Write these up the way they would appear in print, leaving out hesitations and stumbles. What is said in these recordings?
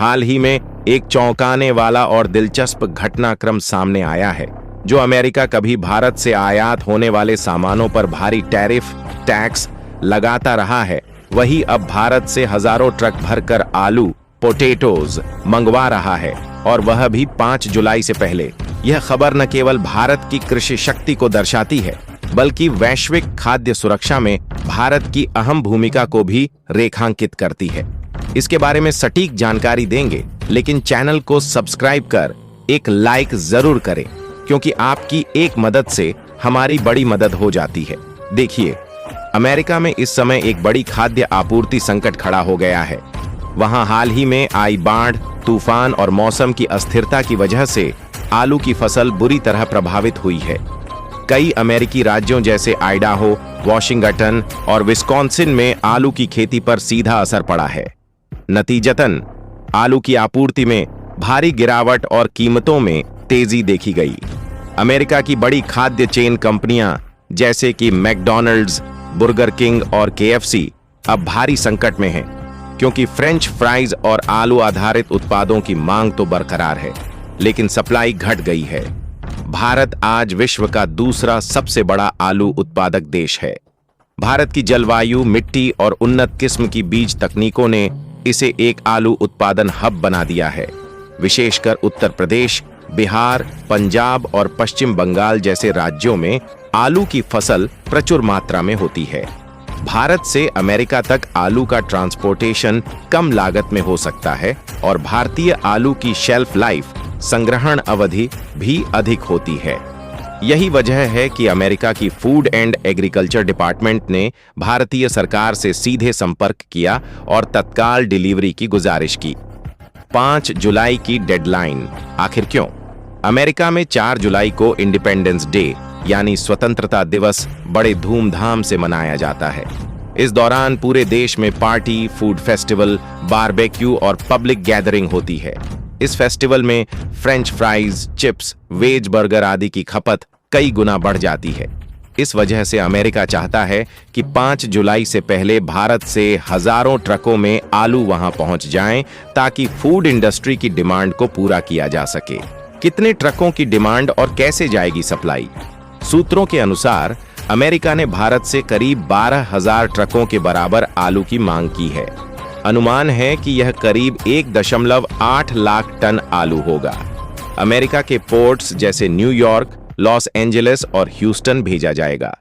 हाल ही में एक चौंकाने वाला और दिलचस्प घटनाक्रम सामने आया है। जो अमेरिका कभी भारत से आयात होने वाले सामानों पर भारी टैरिफ टैक्स लगाता रहा है, वही अब भारत से हजारों ट्रक भरकर आलू पोटैटोज मंगवा रहा है, और वह भी 5 जुलाई से पहले। यह खबर न केवल भारत की कृषि शक्ति को दर्शाती है, बल्कि वैश्विक खाद्य सुरक्षा में भारत की अहम भूमिका को भी रेखांकित करती है। इसके बारे में सटीक जानकारी देंगे, लेकिन चैनल को सब्सक्राइब कर एक लाइक जरूर करें, क्योंकि आपकी एक मदद से हमारी बड़ी मदद हो जाती है। देखिए, अमेरिका में इस समय एक बड़ी खाद्य आपूर्ति संकट खड़ा हो गया है। वहां हाल ही में आई बाढ़, तूफान और मौसम की अस्थिरता की वजह से आलू की फसल बुरी तरह प्रभावित हुई है। कई अमेरिकी राज्यों जैसे आइडाहो, वॉशिंगटन और विस्कॉन्सिन में आलू की खेती पर सीधा असर पड़ा है। नतीजतन आलू की आपूर्ति में भारी गिरावट और कीमतों में तेजी देखी गई। अमेरिका की बड़ी खाद्य चेन कंपनियां जैसे कि मैकडॉनल्ड्स, बर्गर किंग और KFC अब भारी संकट में हैं, क्योंकि फ्रेंच फ्राइज और आलू आधारित उत्पादों की मांग तो बरकरार है, लेकिन सप्लाई घट गई है। भारत आज विश्व का दूसरा सबसे बड़ा आलू उत्पादक देश है। भारत की जलवायु, मिट्टी और उन्नत किस्म की बीज तकनीकों ने इसे एक आलू उत्पादन हब बना दिया है। विशेषकर उत्तर प्रदेश, बिहार, पंजाब और पश्चिम बंगाल जैसे राज्यों में आलू की फसल प्रचुर मात्रा में होती है। भारत से अमेरिका तक आलू का ट्रांसपोर्टेशन कम लागत में हो सकता है, और भारतीय आलू की शेल्फ लाइफ, संग्रहण अवधि भी अधिक होती है। यही वजह है कि अमेरिका की फूड एंड एग्रीकल्चर डिपार्टमेंट ने भारतीय सरकार से सीधे संपर्क किया और तत्काल डिलीवरी की गुजारिश की। 5 जुलाई की डेडलाइन आखिर क्यों? अमेरिका में 4 जुलाई को इंडिपेंडेंस डे यानी स्वतंत्रता दिवस बड़े धूमधाम से मनाया जाता है। इस दौरान पूरे देश में पार्टी, फूड फेस्टिवल, बारबेक्यू और पब्लिक गैदरिंग होती है। इस फेस्टिवल में French fries, chips, veg burger आदि की खपत कई गुना बढ़ जाती है। इस वजह से अमेरिका चाहता है कि 5 जुलाई से पहले भारत से हजारों ट्रकों में आलू वहां पहुंच जाएं, ताकि फूड इंडस्ट्री की डिमांड को पूरा किया जा सके। कितने ट्रकों की डिमांड और कैसे जाएगी सप्लाई? सूत्रों के अनुसार अमेरिका ने भारत से करीब 12,000 ट्रकों के बराबर आलू की मांग की है। अनुमान है कि यह करीब 1.8 लाख टन आलू होगा। अमेरिका के पोर्ट्स जैसे न्यूयॉर्क, लॉस एंजलिस और ह्यूस्टन भेजा जाएगा।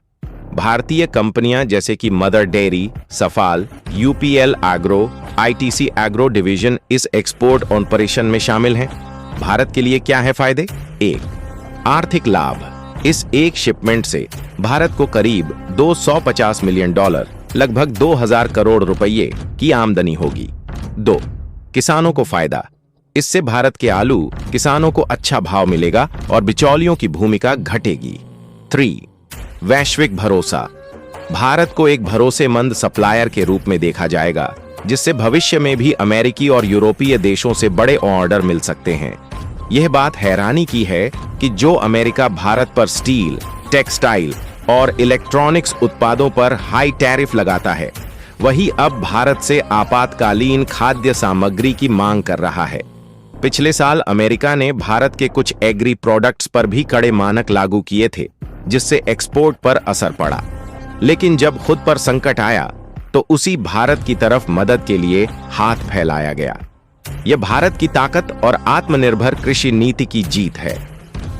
भारतीय कंपनियां जैसे कि Mother Dairy, Safal, UPL Agro, ITC Agro division इस एक्सपोर्ट ऑपरेशन में शामिल हैं। भारत के लिए क्या है फायदे? 1. आर्थिक लाभ। इस एक शिपमेंट से भारत को करीब $250 मिलियन, लगभग 2000 करोड़ रुपये की आमदनी होगी। 2. किसानों को फायदा। इससे भारत के आलू किसानों को अच्छा भाव मिलेगा और बिचौलियों की भूमिका घटेगी। 3. वैश्विक भरोसा। भारत को एक भरोसेमंद सप्लायर के रूप में देखा जाएगा, जिससे भविष्य में भी अमेरिकी और यूरोपीय देशों से बड़े ऑर्डर मिल सकते हैं। यह बात हैरानी की है कि जो अमेरिका भारत पर स्टील, टेक्सटाइल और इलेक्ट्रॉनिक्स उत्पादों पर हाई टैरिफ लगाता है, वही अब भारत से आपातकालीन खाद्य सामग्री की मांग कर रहा है। पिछले साल अमेरिका ने भारत के कुछ एग्री प्रोडक्ट्स पर भी कड़े मानक लागू किए थे, जिससे एक्सपोर्ट पर असर पड़ा। लेकिन जब खुद पर संकट आया, तो उसी भारत की तरफ मदद के लिए हाथ फैलाया गया। यह भारत की ताकत और आत्मनिर्भर कृषि नीति की जीत है।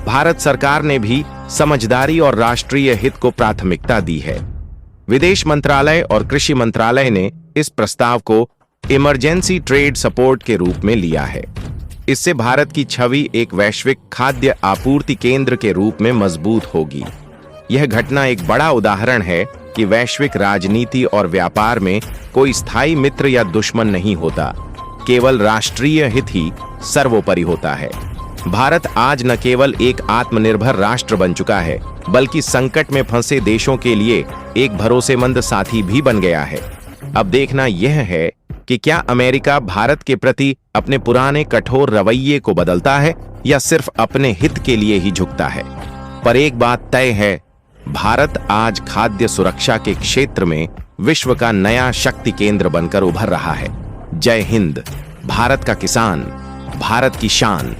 भारत सरकार ने भी समझदारी और राष्ट्रीय हित को प्राथमिकता दी है। विदेश मंत्रालय और कृषि मंत्रालय ने इस प्रस्ताव को इमरजेंसी ट्रेड सपोर्ट के रूप में लिया है। इससे भारत की छवि एक वैश्विक खाद्य आपूर्ति केंद्र के रूप में मजबूत होगी। यह घटना एक बड़ा उदाहरण है कि वैश्विक राजनीति और व्यापार में कोई स्थायी मित्र या दुश्मन नहीं होता, केवल राष्ट्रीय हित ही सर्वोपरि होता है। भारत आज न केवल एक आत्मनिर्भर राष्ट्र बन चुका है, बल्कि संकट में फंसे देशों के लिए एक भरोसेमंद साथी भी बन गया है। अब देखना यह है कि क्या अमेरिका भारत के प्रति अपने पुराने कठोर रवैये को बदलता है या सिर्फ अपने हित के लिए ही झुकता है। पर एक बात तय है, भारत आज खाद्य सुरक्षा के क्षेत्र में विश्व का नया शक्ति केंद्र बनकर उभर रहा है। जय हिंद। भारत का किसान, भारत की शान।